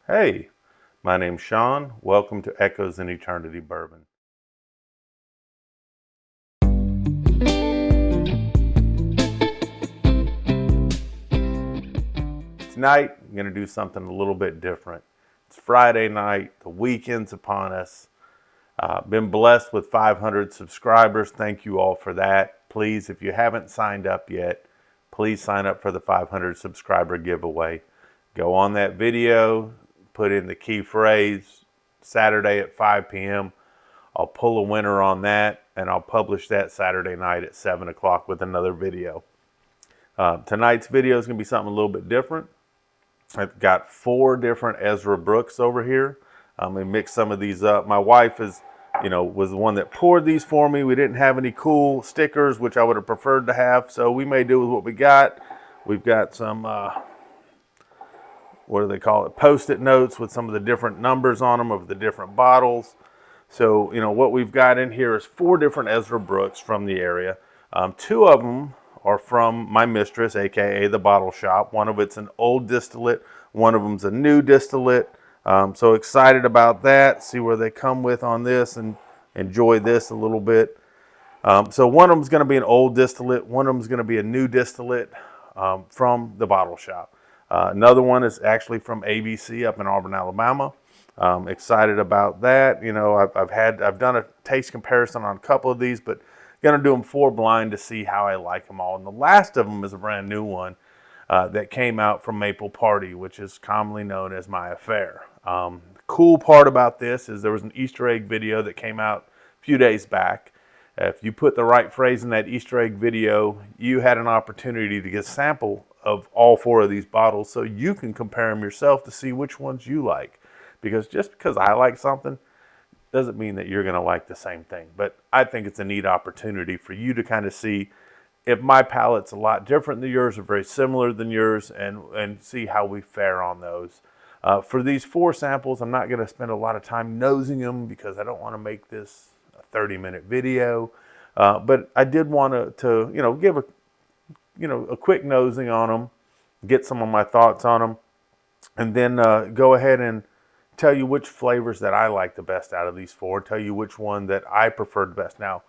Hey, my name's Sean. Welcome to Echoes in Eternity Bourbon. Tonight, I'm going to do something a little bit different. It's Friday night, the weekend's upon us. Been blessed with 500 subscribers. Thank you all for that. Please, if you haven't signed up yet, please sign up for the 500 subscriber giveaway. Go on that video, put in the key phrase, Saturday at 5 p.m. I'll pull a winner on that, and I'll publish that Saturday night at 7 o'clock with another video. Tonight's video is going to be something a little bit different. I've got 4 different Ezra Brooks over here. I'm going to mix some of these up. My wife was the one that poured these for me. We didn't have any cool stickers, which I would have preferred to have, so we may do with what we got. We've got some, what do they call it, Post-it notes with some of the different numbers on them of the different bottles. So, what we've got in here is 4 different Ezra Brooks from the area. 2 of them are from my mistress, aka the bottle shop. One of it's an old distillate, one of them's a new distillate. So excited about that. See where they come with on this and enjoy this a little bit. So one of them's going to be an old distillate, one of them's going to be a new distillate from the bottle shop. Another one is actually from ABC up in Auburn, Alabama. Excited about that. I've done a taste comparison on a couple of these, but gonna do them 4 blind to see how I like them all. And the last of them is a brand new one that came out from Maple Party, which is commonly known as My Affair. The cool part about this is there was an Easter egg video that came out a few days back. If you put the right phrase in that Easter egg video, you had an opportunity to get a sample of all 4 of these bottles so you can compare them yourself to see which ones you like. Because just because I like something doesn't mean that you're going to like the same thing. But I think it's a neat opportunity for you to kind of see if my palate's a lot different than yours or very similar than yours, and see how we fare on those. For these 4 samples, I'm not going to spend a lot of time nosing them because I don't want to make this a 30-minute video. But I did want to give a quick nosing on them, get some of my thoughts on them, and then go ahead and tell you which flavors that I like the best out of these 4, tell you which one that I preferred best. Now,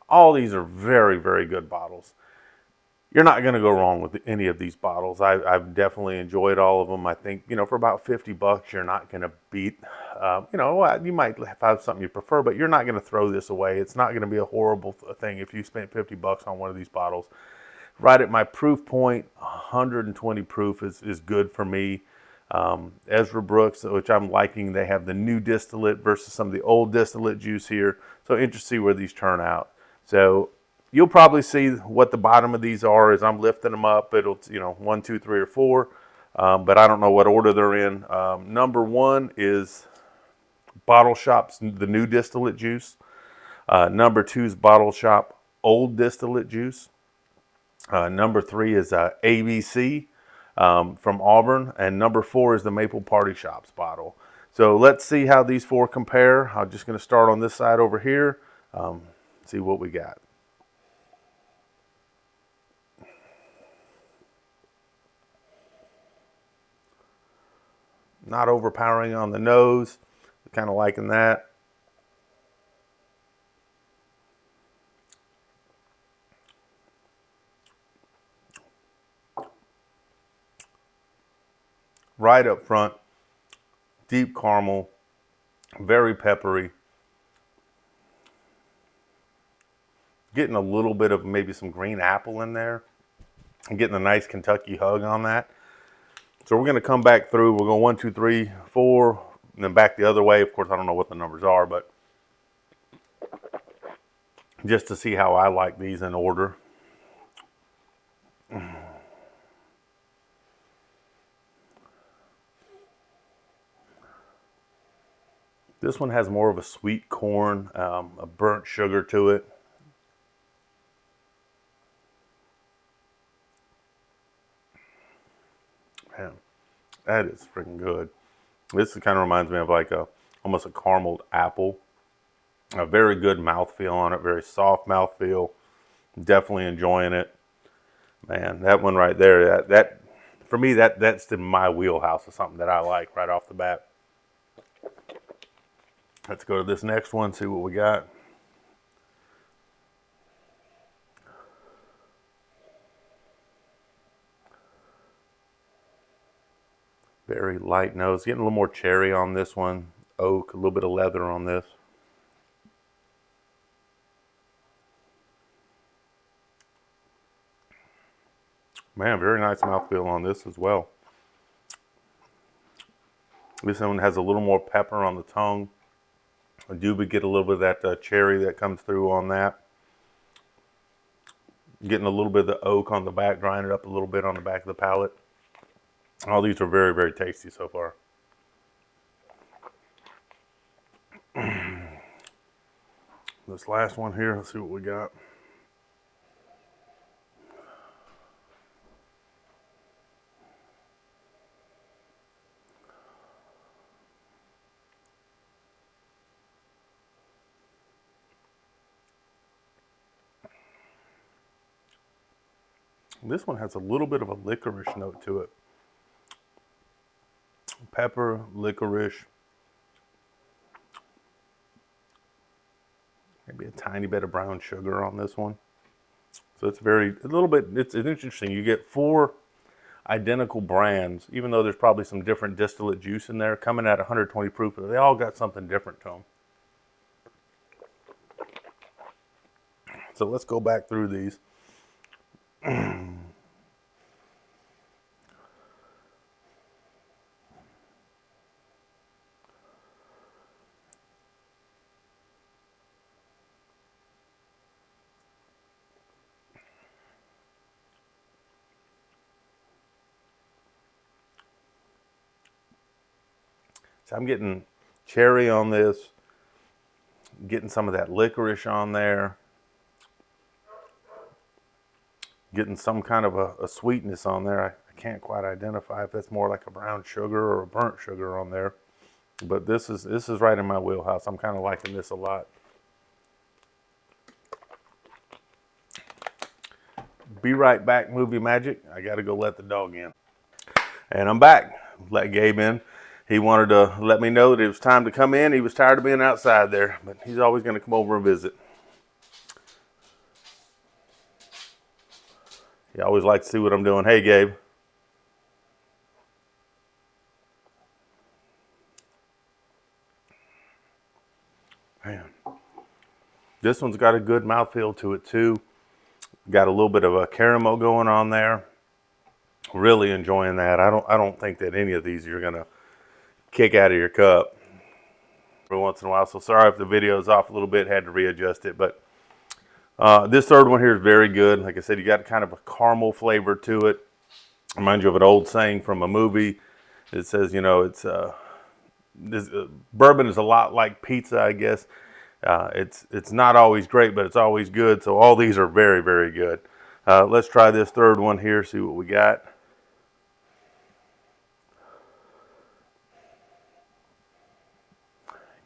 all these are very, very good bottles. You're not going to go wrong with any of these bottles. I've definitely enjoyed all of them. I think, for about $50, you're not going to beat, you might have something you prefer, but you're not going to throw this away. It's not going to be a horrible thing if you spent $50 on one of these bottles. Right at my proof point, 120 proof is good for me. Ezra Brooks, which I'm liking, they have the new distillate versus some of the old distillate juice here. So interested to see where these turn out. So you'll probably see what the bottom of these are as I'm lifting them up. It'll, 1, 2, 3, or 4. But I don't know what order they're in. Number 1 is Bottle Shop's the new distillate juice. Number 2 is Bottle Shop old distillate juice. Number 3 is ABC. From Auburn, and number 4 is the Maple Party Shop's bottle. So let's see how these 4 compare. I'm just going to start on this side over here, see what we got. Not overpowering on the nose, kind of liking that. Right up front, deep caramel, very peppery. Getting a little bit of maybe some green apple in there. And getting a nice Kentucky hug on that. So we're going to come back through. We'll go 1, 2, 3, 4, and then back the other way. Of course, I don't know what the numbers are, but just to see how I like these in order. This one has more of a sweet corn, a burnt sugar to it. Man, that is freaking good. This kind of reminds me of like almost a carameled apple. A very good mouthfeel on it, very soft mouthfeel. Definitely enjoying it. Man, that one right there, that for me, that's in my wheelhouse of something that I like right off the bat. Let's go to this next one, see what we got. Very light nose. Getting a little more cherry on this one. Oak, a little bit of leather on this. Man, very nice mouthfeel on this as well. This one has a little more pepper on the tongue. I do get a little bit of that cherry that comes through on that. Getting a little bit of the oak on the back, drying it up a little bit on the back of the palate. All these are very, very tasty so far. This last one here, let's see what we got. This one has a little bit of a licorice note to it. Pepper, licorice. Maybe a tiny bit of brown sugar on this one. So it's it's interesting. You get 4 identical brands, even though there's probably some different distillate juice in there, coming at 120 proof, but they all got something different to them. So let's go back through these. So I'm getting cherry on this, getting some of that licorice on there, getting some kind of a sweetness on there. I can't quite identify if that's more like a brown sugar or a burnt sugar on there. But this is right in my wheelhouse. I'm kind of liking this a lot. Be right back, Movie Magic. I got to go let the dog in. And I'm back. Let Gabe in. He wanted to let me know that it was time to come in. He was tired of being outside there, but he's always going to come over and visit. He always likes to see what I'm doing. Hey, Gabe. Man, this one's got a good mouthfeel to it too. Got a little bit of a caramel going on there. Really enjoying that. I don't think that any of these you're gonna kick out of your cup every once in a while. So sorry if the video is off a little bit. Had to readjust it, but this third one here is very good. Like I said, you got kind of a caramel flavor to it. Reminds you of an old saying from a movie. It says, you know, it's bourbon is a lot like pizza, I guess. It's not always great, but it's always good. So all these are very, very good. Let's try this third one here, see what we got.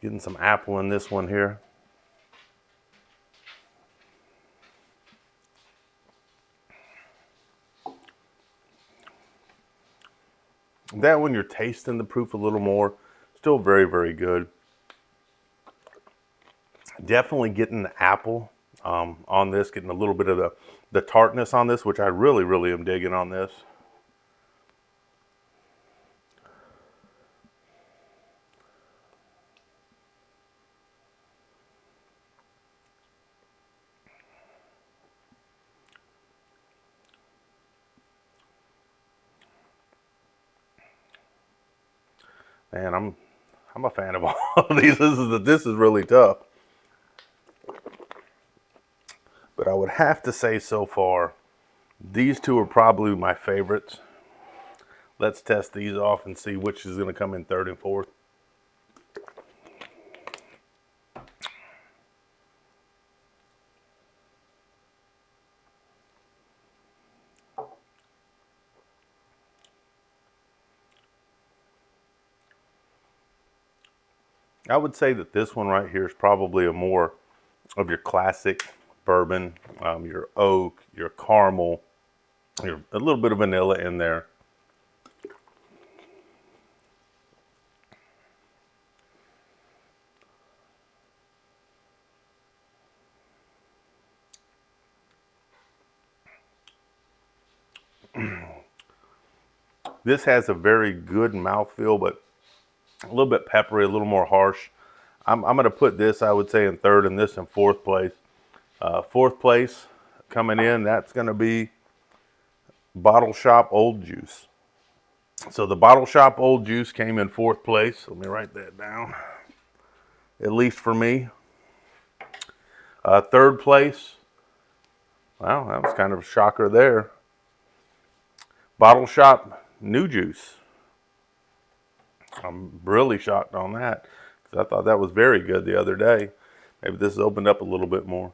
Getting some apple in this one here. That one you're tasting the proof a little more. Still very, very good. Definitely getting the apple on this, getting a little bit of the tartness on this, which I really, really am digging on this. Man, I'm a fan of all of these. This is really tough. But I would have to say so far, these two are probably my favorites. Let's test these off and see which is going to come in third and fourth. I would say that this one right here is probably a more of your classic bourbon, your oak, your caramel, a little bit of vanilla in there. This has a very good mouthfeel, but a little bit peppery, a little more harsh. I'm going to put this, I would say, in third and this in fourth place. Fourth place coming in, that's going to be Bottle Shop Old Juice. So the Bottle Shop Old Juice came in fourth place. Let me write that down, at least for me. Third place, wow, that was kind of a shocker there. Bottle Shop New Juice. I'm really shocked on that because I thought that was very good the other day. Maybe this has opened up a little bit more.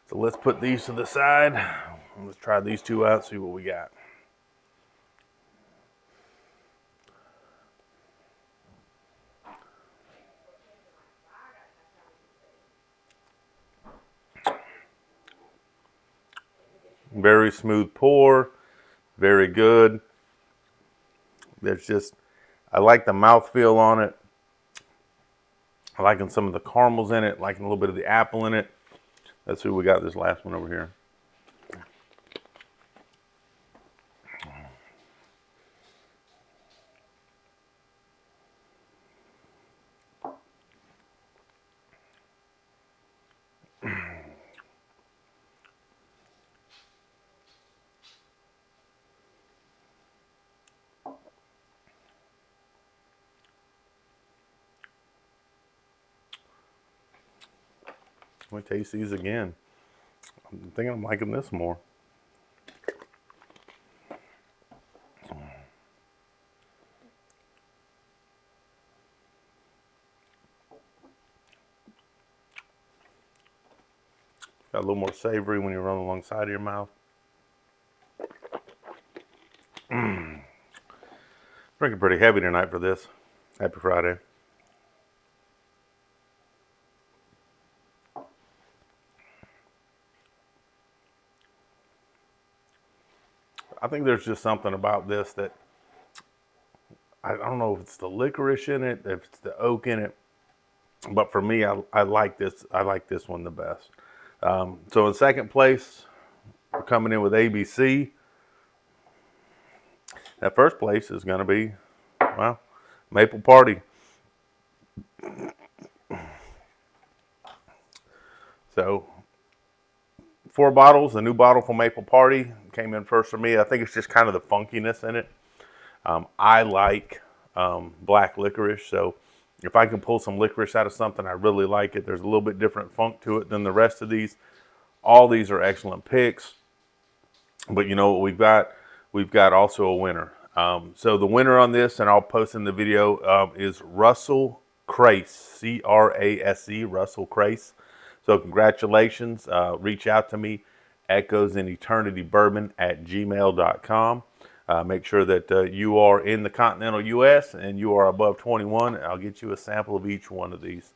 So let's put these to the side. Let's try these two out, see what we got. Very smooth pour, very good. There's just, I like the mouthfeel on it. I liking some of the caramels in it, liking a little bit of the apple in it. Let's see what we got this last one over here. Let me taste these again. I'm thinking I'm liking this more. Got a little more savory when you run alongside of your mouth. Drinking pretty heavy tonight for this. Happy Friday. I think there's just something about this that, I don't know if it's the licorice in it, if it's the oak in it, but for me, I like this. I like this one the best. So in second place, we're coming in with ABC. That first place is going to be, well, Maple Party. So 4 bottles, a new bottle from Maple Party came in first for me. I think it's just kind of the funkiness in it. I like black licorice, so if I can pull some licorice out of something, I really like it. There's a little bit different funk to it than the rest of these. All these are excellent picks, but you know what we've got? We've got also a winner. So the winner on this, and I'll post in the video, is Russell Crace, C-R-A-S-E, Russell Crace. So congratulations. Reach out to me, echoesineternitybourbon@gmail.com. Make sure that you are in the continental U.S. and you are above 21. I'll get you a sample of each one of these.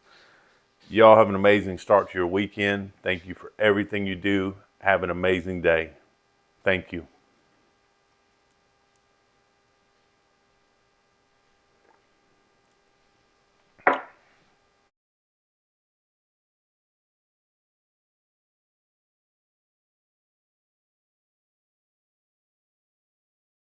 Y'all have an amazing start to your weekend. Thank you for everything you do. Have an amazing day. Thank you.